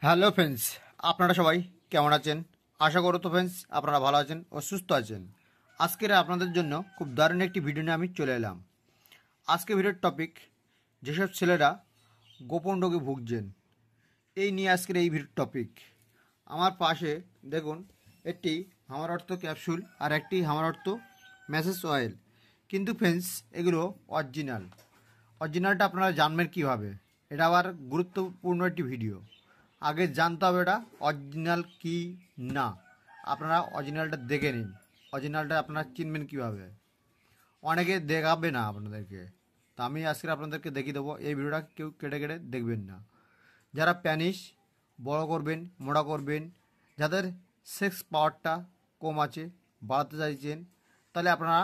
Hello friends, আপনারা সবাই কেমন আছেন? আশা করো তো ফ্রেন্ডস আপনারা ভালো আছেন ও সুস্থ আছেন। আজকের আপনাদের জন্য খুব দারুণ একটি ভিডিও নিয়ে আমি চলে এলাম। আজকে ভিডিওর টপিক, যেসব ছেলেরা গোপন রোগে ভুগছেন, এই নিয়ে আজকের এই ভিডিওর টপিক। আমার পাশে দেখুন একটি হামার অর্থ ক্যাপসুল আর একটি হামার অর্থ ম্যাসেজ অয়েল। কিন্তু ফ্রেন্ডস এগুলো অরিজিনালটা আপনারা জানবেন কীভাবে? এটা আবার গুরুত্বপূর্ণ একটি ভিডিও। আগে জানতে হবে এটা অরিজিনাল কি না। আপনারা অরিজিনালটা দেখে নিন। অরিজিনালটা আপনারা চিনবেন কীভাবে? অনেকে দেখাবে না আপনাদেরকে, তা আমি আজকে আপনাদেরকে দেখিয়ে দেবো। এই ভিডিওটা কেউ কেটে কেটে দেখবেন না। যারা প্যানিস বড় করবেন, মোটা করবেন, যাদের সেক্স পাওয়ারটা কম আছে, বাড়াতে চাইছেন, তাহলে আপনারা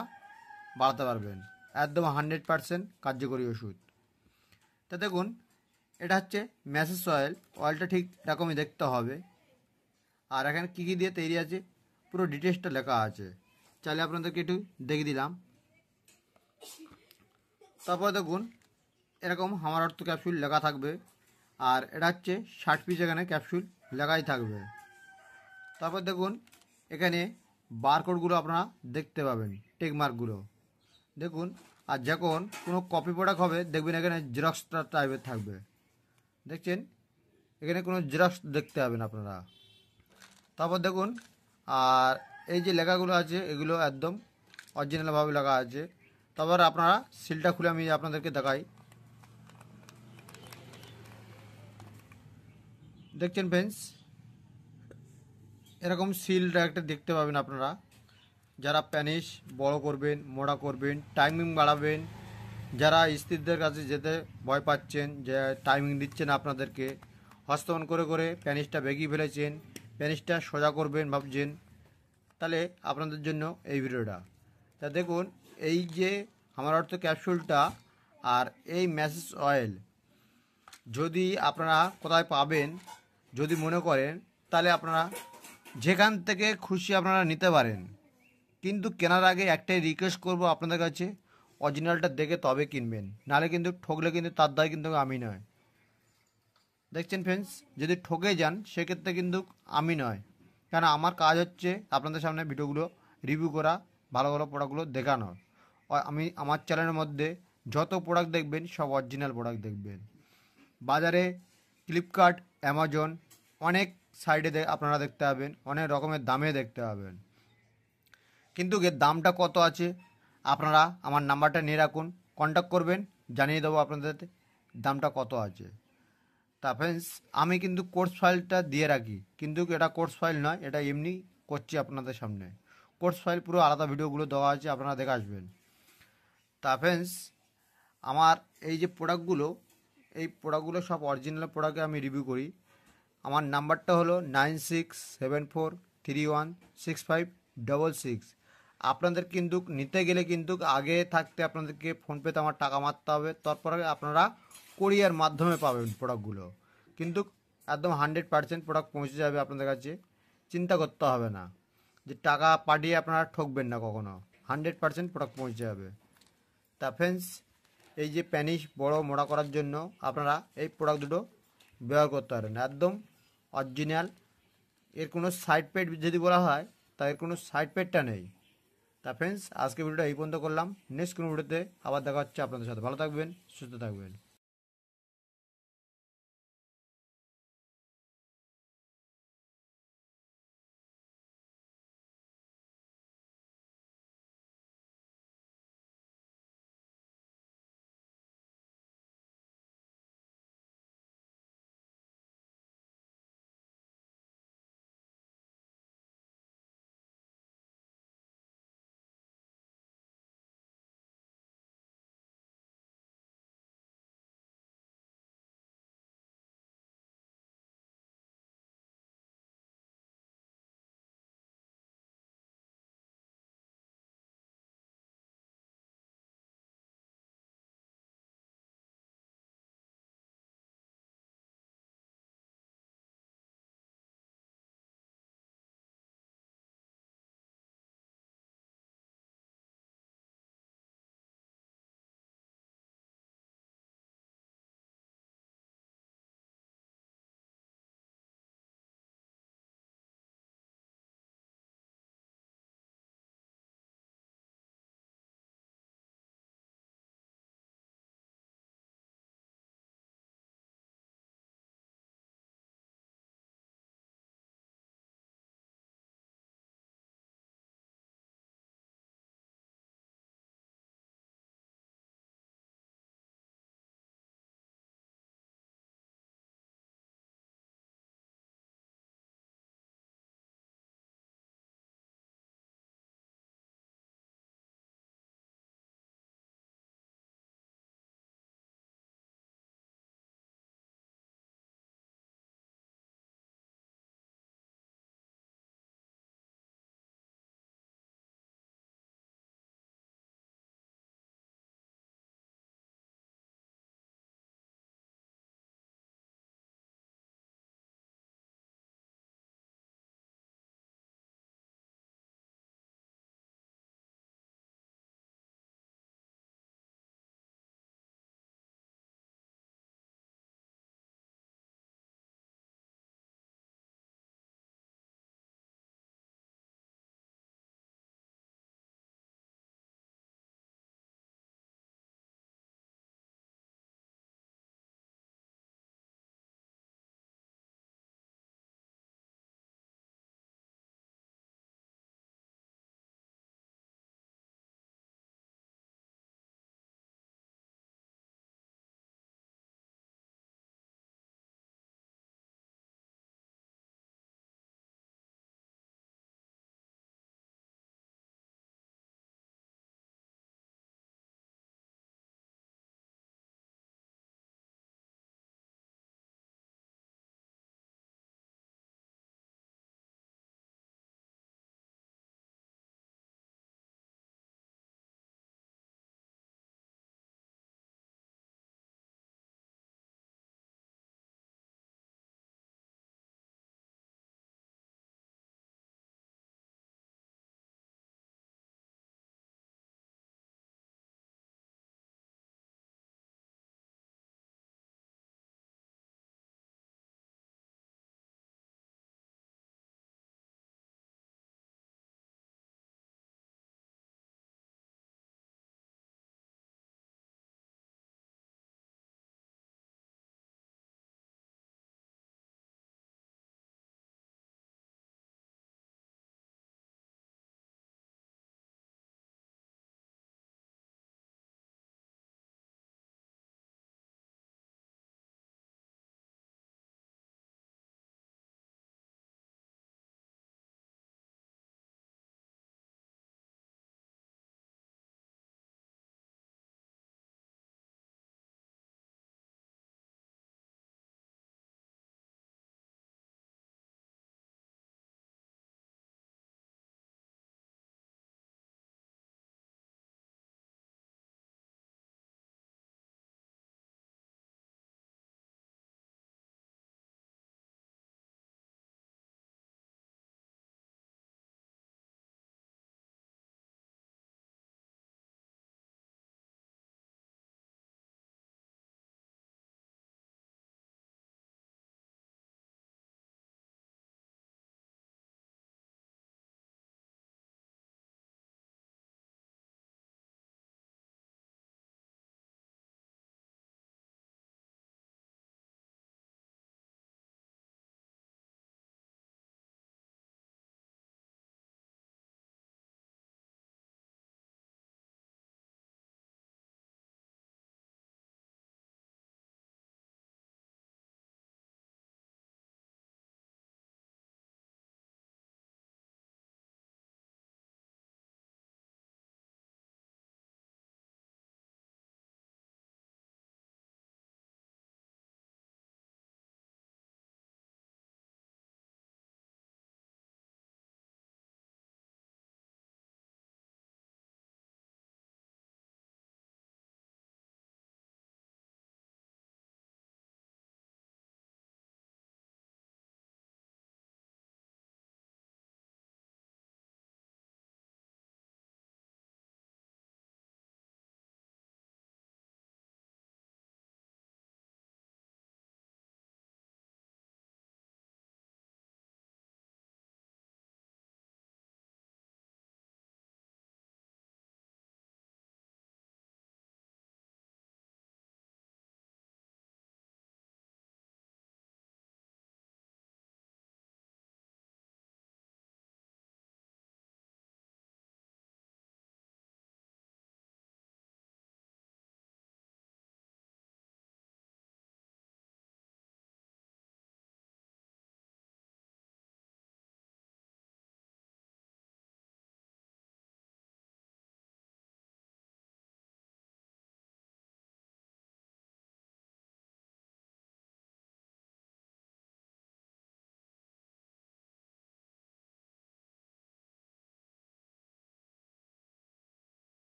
বাড়াতে পারবেন। একদম 100% কার্যকরী ওষুধ। তা দেখুন, এটা হচ্ছে ম্যাসেজ অয়েল। অয়েলটা ঠিক এরকমই দেখতে হবে। আর এখানে কী কী দিয়ে তৈরি আছে পুরো ডিটেলসটা লেখা আছে। চাইলে আপনাদেরকে একটু দেখিয়ে দিলাম। তারপর দেখুন এরকম হামার অর্থ ক্যাপসুল লেখা থাকবে। আর এটা হচ্ছে 60 পিস এখানে ক্যাপসুল লেখাই থাকবে। তারপর দেখুন এখানে বারকোডগুলো আপনারা দেখতে পাবেন, টেকমার্কগুলো দেখুন। আর যখন কোনো কপি প্রোডাক্ট হবে দেখবেন এখানে জেরক্স টাইপের থাকবে। দেখছেন এখানে কোনো জেরক্স দেখতে পাবেন আপনারা। তারপর দেখুন, আর এই যে লেখাগুলো আছে এগুলো একদম অরিজিনালভাবে লেখা আছে। তারপর আপনারা সিলটা খুলে আমি আপনাদেরকে দেখাই। দেখছেন ফ্রেন্ডস, এরকম সিলটা একটা দেখতে পাবেন আপনারা। যারা প্যানিস বড় করবেন, মোটা করবেন, টাইমিং বাড়াবেন, যারা স্ত্রীদের কাছে যেতে ভয় পাচ্ছেন, যে টাইমিং দিচ্ছে না আপনাদেরকে, হস্তমন করে করে প্যানিসটা বেগিয়ে ফেলেছেন, প্যানিসটা সোজা করবেন ভাবছেন, তাহলে আপনাদের জন্য এই ভিডিওটা। তা দেখুন এই যে আমার অর্থ ক্যাপসুলটা আর এই ম্যাসেজ অয়েল যদি আপনারা কোথায় পাবেন যদি মনে করেন, তাহলে আপনারা যেখান থেকে খুশি আপনারা নিতে পারেন। কিন্তু কেনার আগে একটাই রিকোয়েস্ট করব আপনাদের কাছে, অরিজিনালটা দেখে তবে কিনবেন, নাহলে কিন্তু ঠকলে কিন্তু তার দায় কিন্তু আমি নয়। দেখছেন ফ্রেন্ডস, যদি ঠকে যান সেক্ষেত্রে কিন্তু আমি নয়, কেন আমার কাজ হচ্ছে আপনাদের সামনে ভিডিওগুলো রিভিউ করা, ভালো ভালো প্রোডাক্টগুলো দেখানো। আমি আমার চ্যানেলের মধ্যে যত প্রোডাক্ট দেখবেন সব অরিজিনাল প্রোডাক্ট দেখবেন। বাজারে ফ্লিপকার্ট, অ্যামাজন অনেক সাইডে আপনারা দেখতে পাবেন, অনেক রকমের দামে দেখতে পাবেন। কিন্তু এর দামটা কত আছে আপনারা আমার নাম্বারটা নিয়ে রাখুন, কন্ট্যাক্ট করবেন, জানিয়ে দেবো আপনাদের দামটা কত আছে। তা ফ্রেন্ডস, আমি কিন্তু কোর্স ফাইলটা দিয়ে রাখি, কিন্তু এটা কোর্স ফাইল নয়, এটা এমনি করছি আপনাদের সামনে। কোর্স ফাইল পুরো আলাদা ভিডিওগুলো দেওয়া আছে, আপনারা দেখে আসবেন। তা ফ্রেন্ডস, আমার এই যে প্রোডাক্টগুলো, এই প্রোডাক্টগুলো সব অরিজিনাল প্রোডাক্টে আমি রিভিউ করি। আমার নাম্বারটা হলো 9674316566। আপনাদের কিন্তু নিতে গেলে কিন্তু আগে থাকতে আপনাদেরকে ফোনপেতে আমার টাকা মারতে হবে, তারপরে আপনারা কোরিয়ার মাধ্যমে পাবেন প্রোডাক্টগুলো। কিন্তু একদম 100% প্রোডাক্ট পৌঁছে যাবে আপনাদের কাছে, চিন্তা করতে হবে না যে টাকা পাঠিয়ে আপনারা ঠকবেন না কখনো। 100% প্রোডাক্ট পৌঁছে যাবে। তা ফ্রেন্ডস, এই যে প্যানিস বড় মোটা করার জন্য আপনারা এই প্রোডাক্ট দুটো ব্যবহার করতে পারেন, একদম অরিজিনাল। এর কোনো সাইড পেড যদি বলা হয় তা এর কোনো সাইড পেডটা নেই। তা ফ্রেন্ডস, আজকে ভিডিওটা এই পর্যন্ত করলাম। নেক্সট কোনো ভিডিওতে আবার দেখা হচ্ছে আপনাদের সাথে। ভালো থাকবেন, সুস্থ থাকবেন।